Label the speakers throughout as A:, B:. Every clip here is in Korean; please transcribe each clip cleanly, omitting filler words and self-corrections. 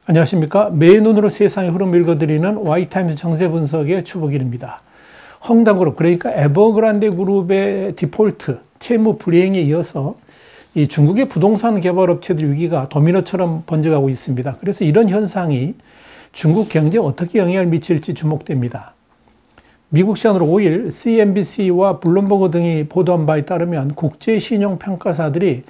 A: 안녕하십니까. 매의 눈으로 세상의 흐름 읽어드리는 Y타임즈 정세 분석의 추복일입니다. 헝다그룹, 그러니까 에버그란데 그룹의 디폴트, 채무 불이행에 이어서 이 중국의 부동산 개발업체들 위기가 도미노처럼 번져가고 있습니다. 그래서 이런 현상이 중국 경제에 어떻게 영향을 미칠지 주목됩니다. 미국 시간으로 5일 CNBC와 블룸버그 등이 보도한 바에 따르면 국제신용평가사들이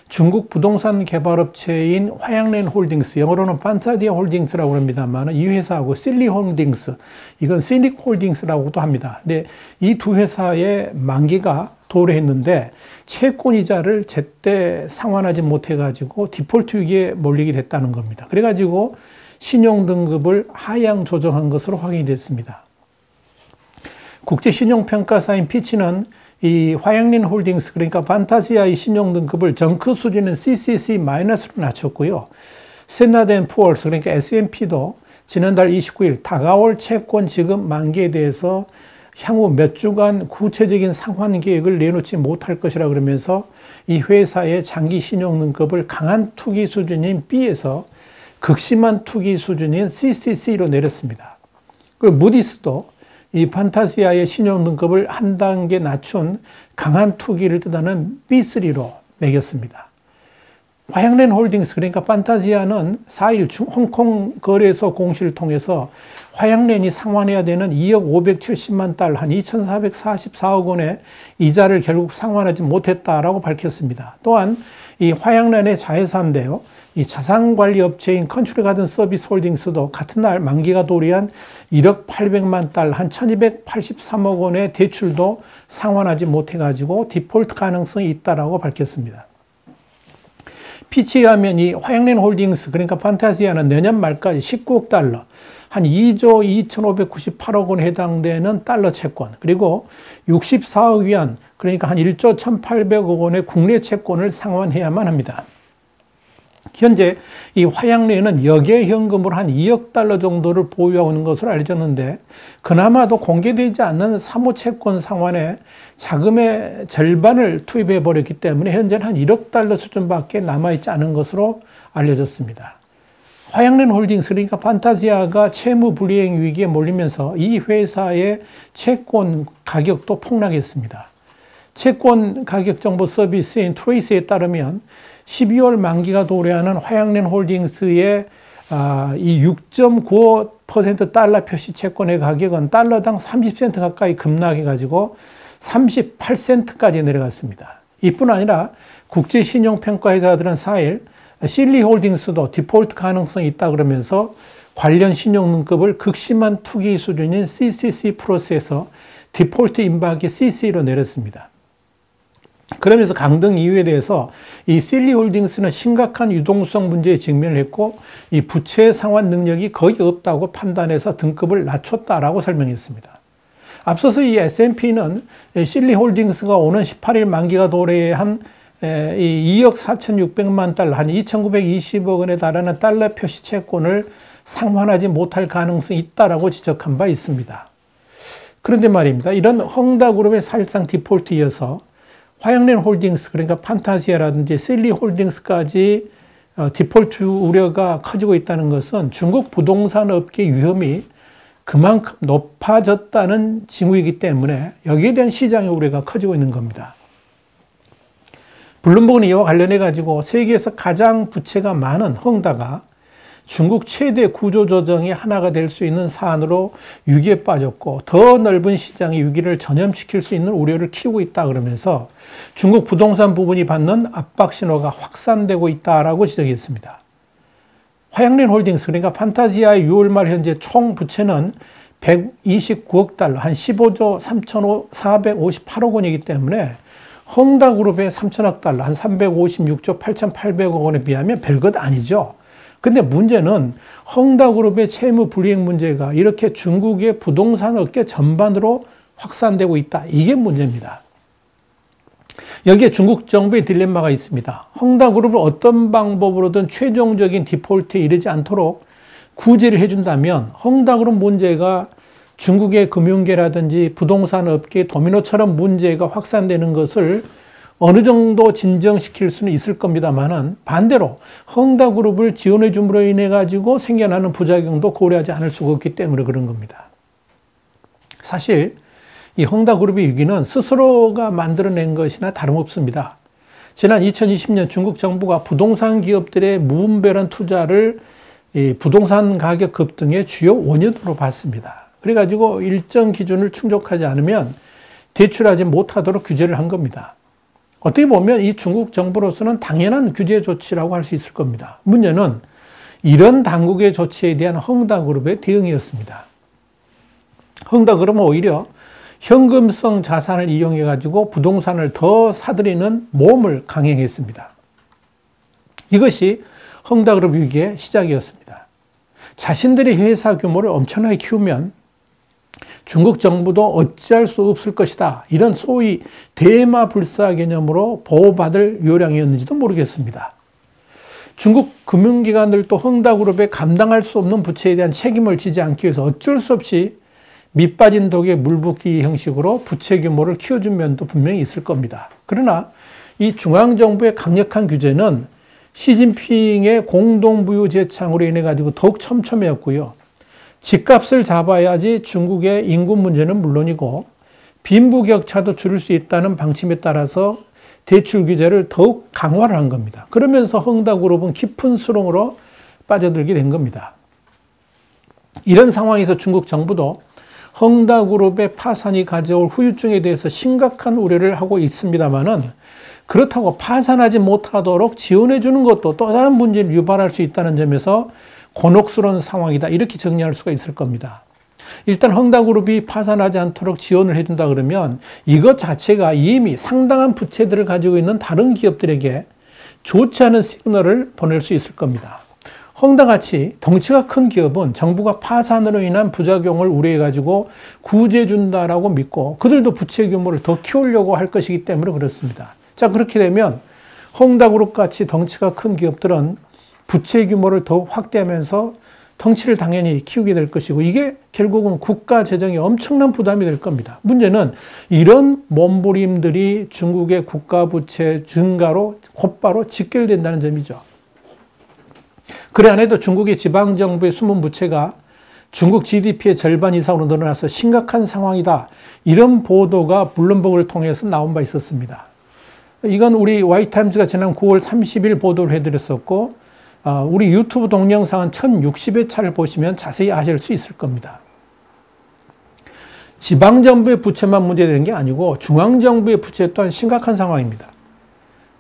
A: 중국 부동산 개발업체인 화양랜 홀딩스, 영어로는 판타지아 홀딩스라고 합니다만 이 회사하고 실리 홀딩스, 이건 시닉 홀딩스라고도 합니다. 근데 이 두 회사의 만기가 도래했는데 채권 이자를 제때 상환하지 못해가지고 디폴트 위기에 몰리게 됐다는 겁니다. 그래가지고 신용 등급을 하향 조정한 것으로 확인이 됐습니다. 국제신용평가사인 피치는 이 화양랜 홀딩스, 그러니까 판타지아의 신용 등급을 정크 수준인 CCC-로 낮췄고요. 스탠다드 & 푸어스, 그러니까 S&P도 지난달 29일 다가올 채권 지급 만기에 대해서 향후 몇 주간 구체적인 상환 계획을 내놓지 못할 것이라 그러면서 이 회사의 장기 신용 등급을 강한 투기 수준인 B에서 극심한 투기 수준인 CCC로 내렸습니다. 그리고 무디스도 이 판타지아의 신용 등급을 한 단계 낮춘 강한 투기를 뜻하는 B3로 매겼습니다. 화양랜 홀딩스, 그러니까 판타지아는 4일 홍콩 거래소 공시를 통해서 화양랜이 상환해야 되는 2억 570만 달러, 한 2,444억 원의 이자를 결국 상환하지 못했다라고 밝혔습니다. 또한 이 화양랜의 자회사인데요, 이 자산관리 업체인 컨트리 가든 서비스 홀딩스도 같은 날 만기가 도래한 1억 800만 달러, 한 1,283억 원의 대출도 상환하지 못해가지고 디폴트 가능성이 있다라고 밝혔습니다. 피치에 하면 이 화양랜 홀딩스, 그러니까 판타지아는 내년 말까지 19억 달러, 한 2조 2,598억 원에 해당되는 달러 채권, 그리고 64억 위안, 그러니까 한 1조 1,800억 원의 국내 채권을 상환해야만 합니다. 현재 이 화양랜은 역외 현금으로 한 2억 달러 정도를 보유하고 있는 것으로 알려졌는데, 그나마도 공개되지 않는 사모채권 상환에 자금의 절반을 투입해 버렸기 때문에 현재는 한 1억 달러 수준밖에 남아있지 않은 것으로 알려졌습니다. 화양랜 홀딩스, 그러니까 판타지아가 채무 불이행 위기에 몰리면서 이 회사의 채권 가격도 폭락했습니다. 채권 가격 정보 서비스인 트레이스에 따르면 12월 만기가 도래하는 화양랜 홀딩스의 이 6.95% 달러 표시 채권의 가격은 달러당 30센트 가까이 급락해가지고 38센트까지 내려갔습니다. 이뿐 아니라 국제신용평가회사들은 4일 실리 홀딩스도 디폴트 가능성이 있다 그러면서 관련 신용등급을 극심한 투기 수준인 CCC 플러스에서 디폴트 임박의 CC로 내렸습니다. 그러면서 강등 이유에 대해서 이 실리 홀딩스는 심각한 유동성 문제에 직면을 했고 이 부채 상환 능력이 거의 없다고 판단해서 등급을 낮췄다라고 설명했습니다. 앞서서 이 S&P는 실리 홀딩스가 오는 18일 만기가 도래한 이 2억 4,600만 달러, 한 2,920억 원에 달하는 달러 표시 채권을 상환하지 못할 가능성이 있다라고 지적한 바 있습니다. 그런데 말입니다. 이런 헝다그룹의 사실상 디폴트에 이어서 화양랜 홀딩스, 그러니까 판타지아라든지 실리 홀딩스까지 디폴트 우려가 커지고 있다는 것은 중국 부동산 업계 위험이 그만큼 높아졌다는 징후이기 때문에 여기에 대한 시장의 우려가 커지고 있는 겁니다. 블룸버그는 이와 관련해 가지고 세계에서 가장 부채가 많은 헝다가 중국 최대 구조조정의 하나가 될 수 있는 사안으로 위기에 빠졌고 더 넓은 시장의 위기를 전염시킬 수 있는 우려를 키우고 있다 그러면서 중국 부동산 부분이 받는 압박 신호가 확산되고 있다라고 지적했습니다. 화양랜 홀딩스, 그러니까 판타지아의 6월 말 현재 총 부채는 129억 달러, 한 15조 3,458억 원이기 때문에 헝다그룹의 3천억 달러, 한 356조 8,800억 원에 비하면 별것 아니죠. 근데 문제는 헝다그룹의 채무 불이행 문제가 이렇게 중국의 부동산 업계 전반으로 확산되고 있다. 이게 문제입니다. 여기에 중국 정부의 딜레마가 있습니다. 헝다그룹을 어떤 방법으로든 최종적인 디폴트에 이르지 않도록 구제를 해준다면 헝다그룹 문제가 중국의 금융계라든지 부동산 업계 도미노처럼 문제가 확산되는 것을 어느 정도 진정시킬 수는 있을 겁니다만은 반대로 헝다그룹을 지원해 줌으로 인해 가지고 생겨나는 부작용도 고려하지 않을 수가 없기 때문에 그런 겁니다. 사실 이 헝다그룹의 위기는 스스로가 만들어낸 것이나 다름없습니다. 지난 2020년 중국 정부가 부동산 기업들의 무분별한 투자를 부동산 가격 급등의 주요 원인으로 봤습니다. 그래가지고 일정 기준을 충족하지 않으면 대출하지 못하도록 규제를 한 겁니다. 어떻게 보면 이 중국 정부로서는 당연한 규제 조치라고 할 수 있을 겁니다. 문제는 이런 당국의 조치에 대한 헝다그룹의 대응이었습니다. 헝다그룹은 오히려 현금성 자산을 이용해 가지고 부동산을 더 사들이는 모험을 강행했습니다. 이것이 헝다그룹 위기의 시작이었습니다. 자신들의 회사 규모를 엄청나게 키우면 중국 정부도 어찌할 수 없을 것이다. 이런 소위 대마불사 개념으로 보호받을 요량이었는지도 모르겠습니다. 중국 금융기관들도 헝다그룹에 감당할 수 없는 부채에 대한 책임을 지지 않기 위해서 어쩔 수 없이 밑빠진 독에 물 붓기 형식으로 부채 규모를 키워준 면도 분명히 있을 겁니다. 그러나 이 중앙정부의 강력한 규제는 시진핑의 공동부유 제창으로 인해 가지고 더욱 촘촘해졌고요. 집값을 잡아야지 중국의 인구 문제는 물론이고 빈부격차도 줄일 수 있다는 방침에 따라서 대출 규제를 더욱 강화를 한 겁니다. 그러면서 헝다그룹은 깊은 수렁으로 빠져들게 된 겁니다. 이런 상황에서 중국 정부도 헝다그룹의 파산이 가져올 후유증에 대해서 심각한 우려를 하고 있습니다만은 그렇다고 파산하지 못하도록 지원해 주는 것도 또 다른 문제를 유발할 수 있다는 점에서 곤혹스러운 상황이다. 이렇게 정리할 수가 있을 겁니다. 일단 헝다그룹이 파산하지 않도록 지원을 해준다 그러면 이것 자체가 이미 상당한 부채들을 가지고 있는 다른 기업들에게 좋지 않은 시그널을 보낼 수 있을 겁니다. 헝다같이 덩치가 큰 기업은 정부가 파산으로 인한 부작용을 우려해가지고 구제해준다라고 믿고 그들도 부채 규모를 더 키우려고 할 것이기 때문에 그렇습니다. 자, 그렇게 되면 헝다그룹 같이 덩치가 큰 기업들은 부채 규모를 더욱 확대하면서 덩치를 당연히 키우게 될 것이고 이게 결국은 국가 재정에 엄청난 부담이 될 겁니다. 문제는 이런 몸부림들이 중국의 국가 부채 증가로 곧바로 직결된다는 점이죠. 그래 안 해도 중국의 지방정부의 숨은 부채가 중국 GDP의 절반 이상으로 늘어나서 심각한 상황이다. 이런 보도가 블룸버그를 통해서 나온 바 있었습니다. 이건 우리 와이타임즈가 지난 9월 30일 보도를 해드렸었고 우리 유튜브 동영상은 1060회 차를 보시면 자세히 아실 수 있을 겁니다. 지방정부의 부채만 문제되는 게 아니고 중앙정부의 부채 또한 심각한 상황입니다.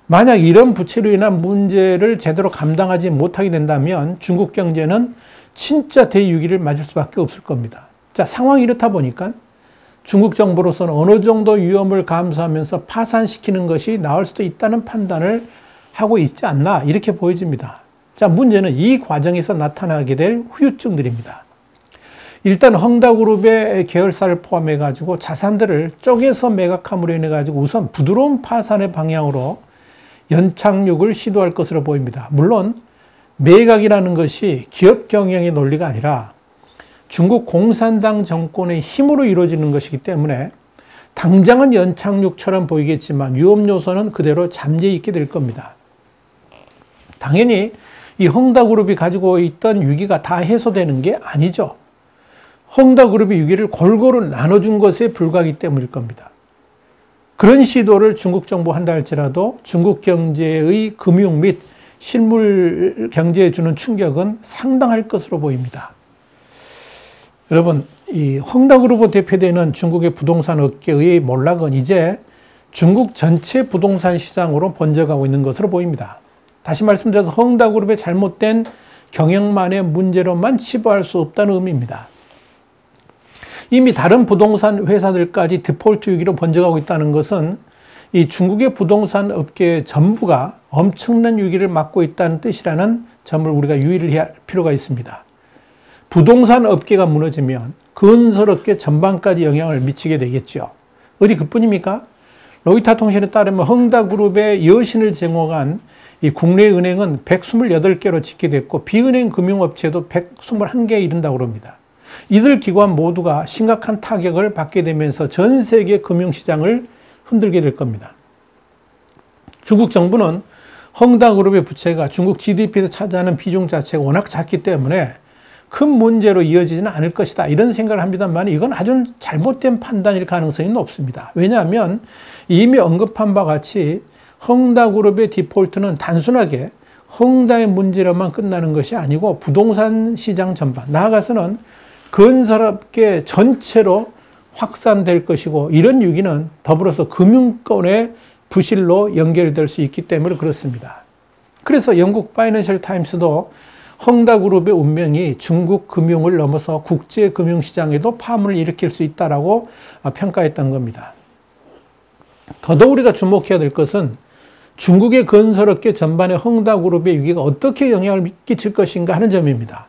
A: 만약 이런 부채로 인한 문제를 제대로 감당하지 못하게 된다면 중국 경제는 진짜 대위기를 맞을 수밖에 없을 겁니다. 자, 상황이 이렇다 보니까 중국 정부로서는 어느 정도 위험을 감수하면서 파산시키는 것이 나을 수도 있다는 판단을 하고 있지 않나 이렇게 보여집니다. 자, 문제는 이 과정에서 나타나게 될 후유증들입니다. 일단 헝다그룹의 계열사를 포함해 가지고 자산들을 쪼개서 매각함으로 인해 가지고 우선 부드러운 파산의 방향으로 연착륙을 시도할 것으로 보입니다. 물론 매각이라는 것이 기업 경영의 논리가 아니라 중국 공산당 정권의 힘으로 이루어지는 것이기 때문에 당장은 연착륙처럼 보이겠지만 위험 요소는 그대로 잠재 있게 될 겁니다. 당연히 이 헝다그룹이 가지고 있던 위기가 다 해소되는 게 아니죠. 헝다그룹의 위기를 골고루 나눠준 것에 불과하기 때문일 겁니다. 그런 시도를 중국 정부 한다 할지라도 중국 경제의 금융 및 실물 경제에 주는 충격은 상당할 것으로 보입니다. 여러분, 이 헝다그룹으로 대표되는 중국의 부동산 업계의 몰락은 이제 중국 전체 부동산 시장으로 번져가고 있는 것으로 보입니다. 다시 말씀드려서 헝다그룹의 잘못된 경영만의 문제로만 치부할 수 없다는 의미입니다. 이미 다른 부동산 회사들까지 디폴트 위기로 번져가고 있다는 것은 이 중국의 부동산 업계 전부가 엄청난 위기를 맞고 있다는 뜻이라는 점을 우리가 유의를 해야 할 필요가 있습니다. 부동산 업계가 무너지면 건설업계 전반까지 영향을 미치게 되겠죠. 어디 그뿐입니까? 로이터 통신에 따르면 헝다그룹의 여신을 제공한 이 국내 은행은 128개로 집계됐고 비은행 금융업체도 121개에 이른다고 합니다. 이들 기관 모두가 심각한 타격을 받게 되면서 전 세계 금융시장을 흔들게 될 겁니다. 중국 정부는 헝다그룹의 부채가 중국 GDP에서 차지하는 비중 자체가 워낙 작기 때문에 큰 문제로 이어지지는 않을 것이다, 이런 생각을 합니다만 이건 아주 잘못된 판단일 가능성이 높습니다. 왜냐하면 이미 언급한 바와 같이 헝다그룹의 디폴트는 단순하게 헝다의 문제로만 끝나는 것이 아니고 부동산 시장 전반, 나아가서는 건설업계 전체로 확산될 것이고, 이런 위기는 더불어서 금융권의 부실로 연결될 수 있기 때문에 그렇습니다. 그래서 영국 파이낸셜 타임스도 헝다그룹의 운명이 중국 금융을 넘어서 국제 금융시장에도 파문을 일으킬 수 있다라고 평가했던 겁니다. 더더욱 우리가 주목해야 될 것은 중국의 건설업계 전반에 헝다그룹의 위기가 어떻게 영향을 끼칠 것인가 하는 점입니다.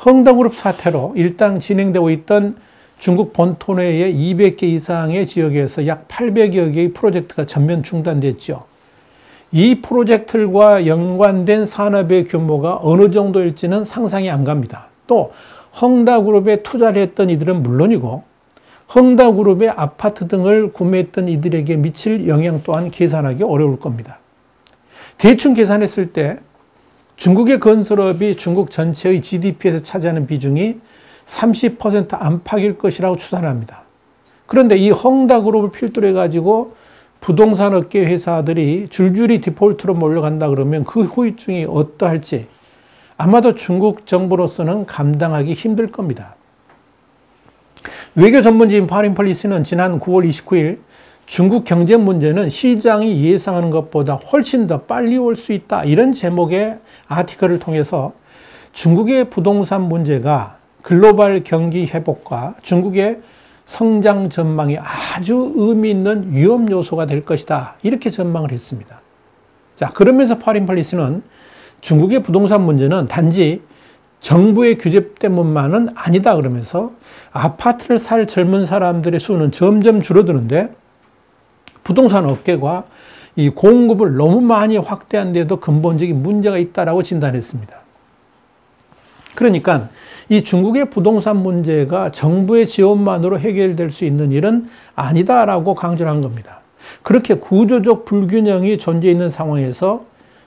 A: 헝다그룹 사태로 일단 진행되고 있던 중국 본토 내의 200개 이상의 지역에서 약 800여 개의 프로젝트가 전면 중단됐죠. 이 프로젝트들과 연관된 산업의 규모가 어느 정도일지는 상상이 안 갑니다. 또 헝다그룹에 투자를 했던 이들은 물론이고 헝다그룹의 아파트 등을 구매했던 이들에게 미칠 영향 또한 계산하기 어려울 겁니다. 대충 계산했을 때 중국의 건설업이 중국 전체의 GDP에서 차지하는 비중이 30% 안팎일 것이라고 추산합니다. 그런데 이 헝다그룹을 필두로 해가지고 부동산 업계 회사들이 줄줄이 디폴트로 몰려간다 그러면 그 후유증이 어떠할지 아마도 중국 정부로서는 감당하기 힘들 겁니다. 외교 전문지인 파린폴리스는 지난 9월 29일 중국 경제 문제는 시장이 예상하는 것보다 훨씬 더 빨리 올 수 있다, 이런 제목의 아티클을 통해서 중국의 부동산 문제가 글로벌 경기 회복과 중국의 성장 전망이 아주 의미 있는 위험 요소가 될 것이다, 이렇게 전망을 했습니다. 자, 그러면서 파린폴리스는 중국의 부동산 문제는 단지 정부의 규제 때문만은 아니다 그러면서 아파트를 살 젊은 사람들의 수는 점점 줄어드는데 부동산 업계가 이 공급을 너무 많이 확대한 데도 근본적인 문제가 있다라고 진단했습니다. 그러니까 이 중국의 부동산 문제가 정부의 지원만으로 해결될 수 있는 일은 아니다라고 강조를 한 겁니다. 그렇게 구조적 불균형이 존재 있는 상황에서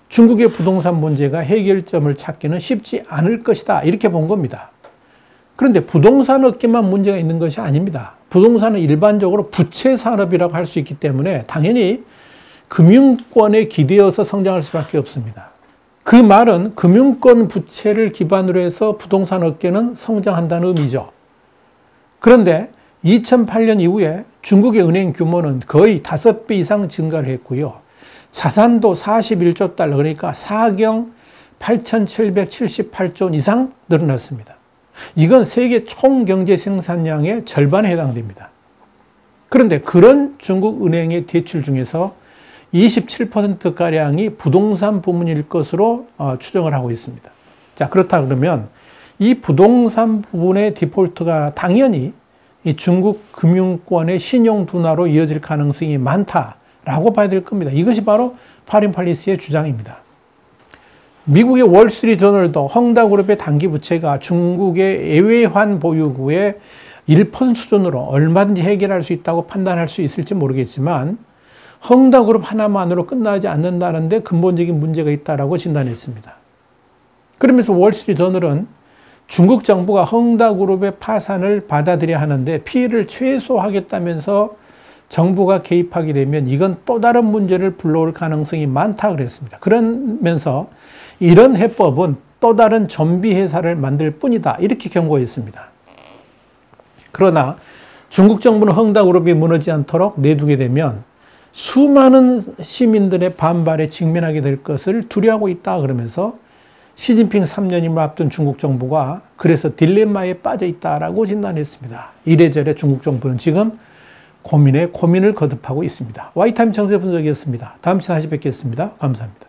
A: 중국의 부동산 문제가 해결점을 찾기는 쉽지 않을 것이다, 이렇게 본 겁니다. 그런데 부동산 업계만 문제가 있는 것이 아닙니다. 부동산은 일반적으로 부채 산업이라고 할 수 있기 때문에 당연히 금융권에 기대어서 성장할 수밖에 없습니다. 그 말은 금융권 부채를 기반으로 해서 부동산 업계는 성장한다는 의미죠. 그런데 2008년 이후에 중국의 은행 규모는 거의 5배 이상 증가를 했고요. 자산도 41조 달러, 그러니까 4경 8,778조 원 이상 늘어났습니다. 이건 세계 총 경제 생산량의 절반에 해당됩니다. 그런데 그런 중국 은행의 대출 중에서 27%가량이 부동산 부문일 것으로 추정을 하고 있습니다. 자, 그렇다 그러면 이 부동산 부분의 디폴트가 당연히 이 중국 금융권의 신용 둔화로 이어질 가능성이 많다라고 봐야 될 겁니다. 이것이 바로 파린폴리스의 주장입니다. 미국의 월스트리트저널도 헝다그룹의 단기 부채가 중국의 예외환 보유고의 1% 수준으로 얼마든지 해결할 수 있다고 판단할 수 있을지 모르겠지만 헝다그룹 하나만으로 끝나지 않는다는데 근본적인 문제가 있다라고 진단했습니다. 그러면서 월스트리트저널은 중국 정부가 헝다그룹의 파산을 받아들여야 하는데 피해를 최소화하겠다면서 정부가 개입하게 되면 이건 또 다른 문제를 불러올 가능성이 많다 그랬습니다. 그러면서 이런 해법은 또 다른 좀비 회사를 만들 뿐이다, 이렇게 경고했습니다. 그러나 중국 정부는 헝다그룹이 무너지지 않도록 내두게 되면 수많은 시민들의 반발에 직면하게 될 것을 두려워하고 있다 그러면서 시진핑 3년임을 앞둔 중국 정부가 그래서 딜레마에 빠져 있다라고 진단했습니다. 이래저래 중국 정부는 지금 고민에 고민을 거듭하고 있습니다. 와이타임 정세 분석이었습니다. 다음 시간에 다시 뵙겠습니다. 감사합니다.